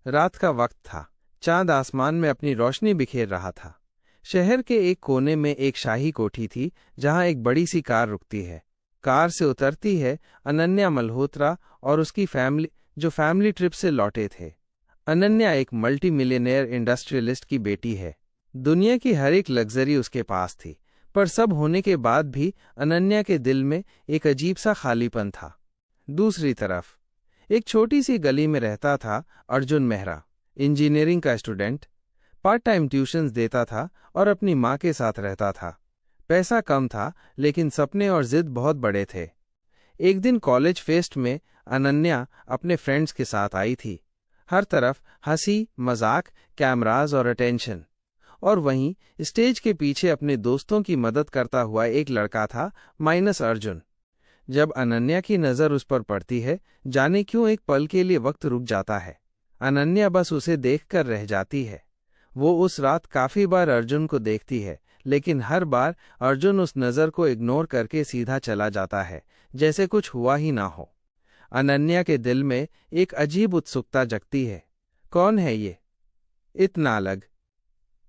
रात का वक्त था। चांद आसमान में अपनी रोशनी बिखेर रहा था। शहर के एक कोने में एक शाही कोठी थी जहां एक बड़ी सी कार रुकती है। कार से उतरती है अनन्या मल्होत्रा और उसकी फैमिली, जो फैमिली ट्रिप से लौटे थे। अनन्या एक मल्टी मिलियनेयर इंडस्ट्रियलिस्ट की बेटी है। दुनिया की हर एक लग्जरी उसके पास थी, पर सब होने के बाद भी अनन्या के दिल में एक अजीब सा खालीपन था। दूसरी तरफ एक छोटी सी गली में रहता था अर्जुन मेहरा, इंजीनियरिंग का स्टूडेंट। पार्ट टाइम ट्यूशन्स देता था और अपनी माँ के साथ रहता था। पैसा कम था, लेकिन सपने और जिद बहुत बड़े थे। एक दिन कॉलेज फेस्ट में अनन्या अपने फ्रेंड्स के साथ आई थी। हर तरफ हंसी मजाक, कैमराज और अटेंशन। और वहीं स्टेज के पीछे अपने दोस्तों की मदद करता हुआ एक लड़का था, माइनस अर्जुन। जब अनन्या की नज़र उस पर पड़ती है, जाने क्यों एक पल के लिए वक्त रुक जाता है। अनन्या बस उसे देखकर रह जाती है। वो उस रात काफी बार अर्जुन को देखती है, लेकिन हर बार अर्जुन उस नज़र को इग्नोर करके सीधा चला जाता है, जैसे कुछ हुआ ही ना हो। अनन्या के दिल में एक अजीब उत्सुकता जगती है। कौन है ये? इतना अलग,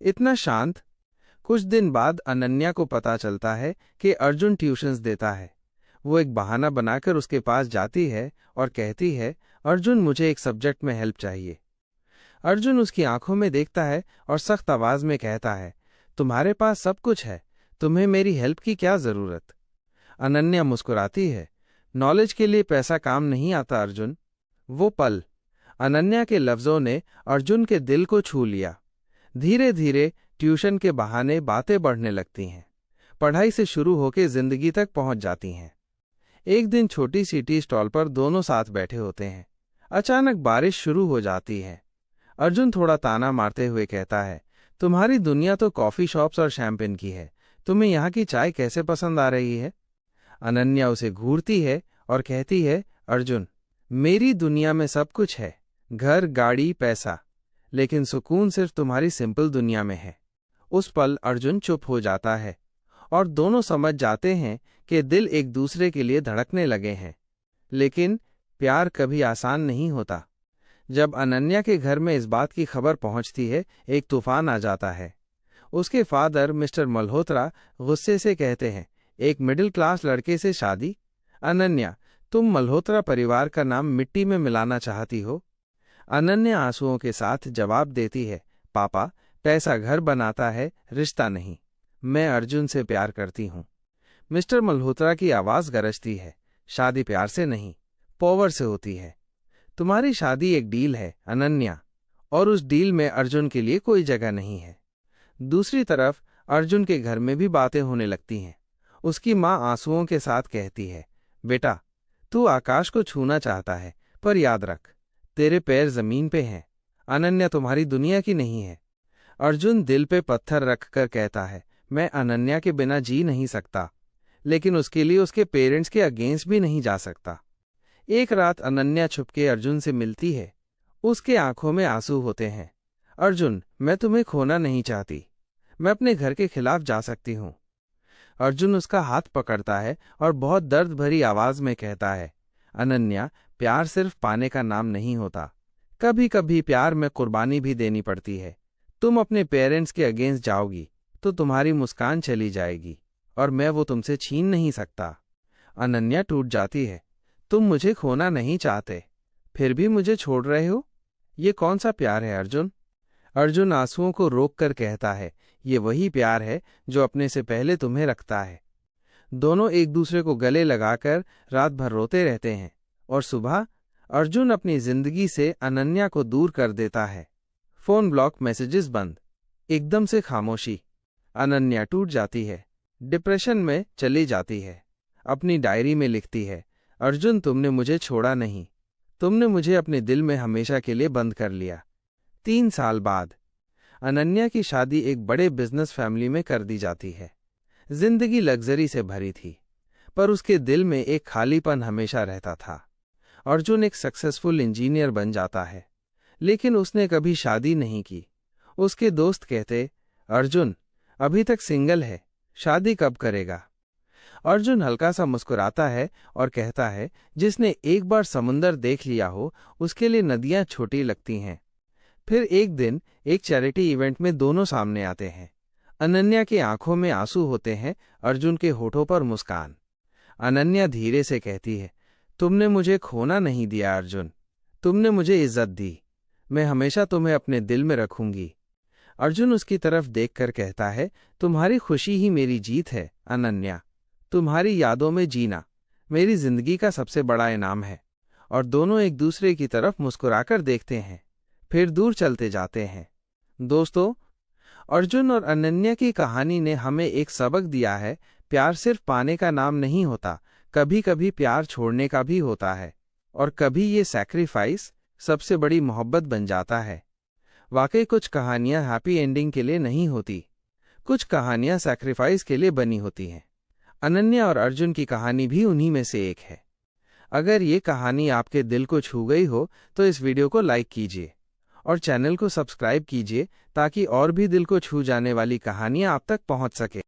इतना शांत। कुछ दिन बाद अनन्या को पता चलता है कि अर्जुन ट्यूशन्स देता है। वो एक बहाना बनाकर उसके पास जाती है और कहती है, अर्जुन, मुझे एक सब्जेक्ट में हेल्प चाहिए। अर्जुन उसकी आंखों में देखता है और सख्त आवाज में कहता है, तुम्हारे पास सब कुछ है, तुम्हें मेरी हेल्प की क्या जरूरत? अनन्या मुस्कुराती है, नॉलेज के लिए पैसा काम नहीं आता अर्जुन। वो पल, अनन्या के लफ्जों ने अर्जुन के दिल को छू लिया। धीरे धीरे ट्यूशन के बहाने बातें बढ़ने लगती हैं। पढ़ाई से शुरू होकर जिंदगी तक पहुंच जाती हैं। एक दिन छोटी सी टी स्टॉल पर दोनों साथ बैठे होते हैं। अचानक बारिश शुरू हो जाती है। अर्जुन थोड़ा ताना मारते हुए कहता है, तुम्हारी दुनिया तो कॉफी शॉप्स और शैंपेन की है, तुम्हें यहाँ की चाय कैसे पसंद आ रही है? अनन्या उसे घूरती है और कहती है, अर्जुन, मेरी दुनिया में सब कुछ है, घर, गाड़ी, पैसा, लेकिन सुकून सिर्फ तुम्हारी सिंपल दुनिया में है। उस पल अर्जुन चुप हो जाता है और दोनों समझ जाते हैं कि दिल एक दूसरे के लिए धड़कने लगे हैं। लेकिन प्यार कभी आसान नहीं होता। जब अनन्या के घर में इस बात की खबर पहुंचती है, एक तूफान आ जाता है। उसके फादर मिस्टर मल्होत्रा गुस्से से कहते हैं, एक मिडिल क्लास लड़के से शादी? अनन्या, तुम मल्होत्रा परिवार का नाम मिट्टी में मिलाना चाहती हो? अनन्या आंसुओं के साथ जवाब देती है, पापा, पैसा घर बनाता है, रिश्ता नहीं। मैं अर्जुन से प्यार करती हूँ। मिस्टर मल्होत्रा की आवाज गरजती है, शादी प्यार से नहीं, पावर से होती है। तुम्हारी शादी एक डील है अनन्या, और उस डील में अर्जुन के लिए कोई जगह नहीं है। दूसरी तरफ अर्जुन के घर में भी बातें होने लगती हैं। उसकी माँ आंसुओं के साथ कहती है, बेटा, तू आकाश को छूना चाहता है, पर याद रख, तेरे पैर जमीन पे हैं। अनन्या तुम्हारी दुनिया की नहीं है। अर्जुन दिल पे पत्थर रखकर कहता है, मैं अनन्या के बिना जी नहीं सकता, लेकिन उसके लिए उसके पेरेंट्स के अगेंस्ट भी नहीं जा सकता। एक रात अनन्या छुपके अर्जुन से मिलती है। उसके आंखों में आंसू होते हैं। अर्जुन, मैं तुम्हें खोना नहीं चाहती, मैं अपने घर के खिलाफ जा सकती हूँ। अर्जुन उसका हाथ पकड़ता है और बहुत दर्द भरी आवाज में कहता है, अनन्या, प्यार सिर्फ पाने का नाम नहीं होता, कभी कभी प्यार में कुर्बानी भी देनी पड़ती है। तुम अपने पेरेंट्स के अगेंस्ट जाओगी तो तुम्हारी मुस्कान चली जाएगी, और मैं वो तुमसे छीन नहीं सकता। अनन्या टूट जाती है, तुम मुझे खोना नहीं चाहते, फिर भी मुझे छोड़ रहे हो? ये कौन सा प्यार है अर्जुन? अर्जुन आंसुओं को रोककर कहता है, ये वही प्यार है जो अपने से पहले तुम्हें रखता है। दोनों एक दूसरे को गले लगाकर रात भर रोते रहते हैं, और सुबह अर्जुन अपनी जिंदगी से अनन्या को दूर कर देता है। फोन ब्लॉक, मैसेजेस बंद, एकदम से खामोशी। अनन्या टूट जाती है, डिप्रेशन में चली जाती है। अपनी डायरी में लिखती है, अर्जुन, तुमने मुझे छोड़ा नहीं, तुमने मुझे अपने दिल में हमेशा के लिए बंद कर लिया। 3 साल बाद अनन्या की शादी एक बड़े बिजनेस फैमिली में कर दी जाती है। जिंदगी लग्जरी से भरी थी, पर उसके दिल में एक खालीपन हमेशा रहता था। अर्जुन एक सक्सेसफुल इंजीनियर बन जाता है, लेकिन उसने कभी शादी नहीं की। उसके दोस्त कहते, अर्जुन अभी तक सिंगल है, शादी कब करेगा? अर्जुन हल्का सा मुस्कुराता है और कहता है, जिसने एक बार समुंदर देख लिया हो, उसके लिए नदियां छोटी लगती हैं। फिर एक दिन एक चैरिटी इवेंट में दोनों सामने आते हैं। अनन्या की आंखों में आंसू होते हैं, अर्जुन के होठों पर मुस्कान। अनन्या धीरे से कहती है, तुमने मुझे खोना नहीं दिया अर्जुन, तुमने मुझे इज्जत दी, मैं हमेशा तुम्हें अपने दिल में रखूंगी। अर्जुन उसकी तरफ देखकर कहता है, तुम्हारी खुशी ही मेरी जीत है अनन्या, तुम्हारी यादों में जीना मेरी जिंदगी का सबसे बड़ा इनाम है। और दोनों एक दूसरे की तरफ मुस्कुराकर देखते हैं, फिर दूर चलते जाते हैं। दोस्तों, अर्जुन और अनन्या की कहानी ने हमें एक सबक दिया है, प्यार सिर्फ पाने का नाम नहीं होता, कभी कभी प्यार छोड़ने का भी होता है, और कभी ये सैक्रिफाइस सबसे बड़ी मोहब्बत बन जाता है। वाकई कुछ कहानियां हैप्पी एंडिंग के लिए नहीं होती, कुछ कहानियां सैक्रिफाइस के लिए बनी होती हैं। अनन्या और अर्जुन की कहानी भी उन्हीं में से एक है। अगर ये कहानी आपके दिल को छू गई हो तो इस वीडियो को लाइक कीजिए और चैनल को सब्सक्राइब कीजिए ताकि और भी दिल को छू जाने वाली कहानियां आप तक पहुंच सके।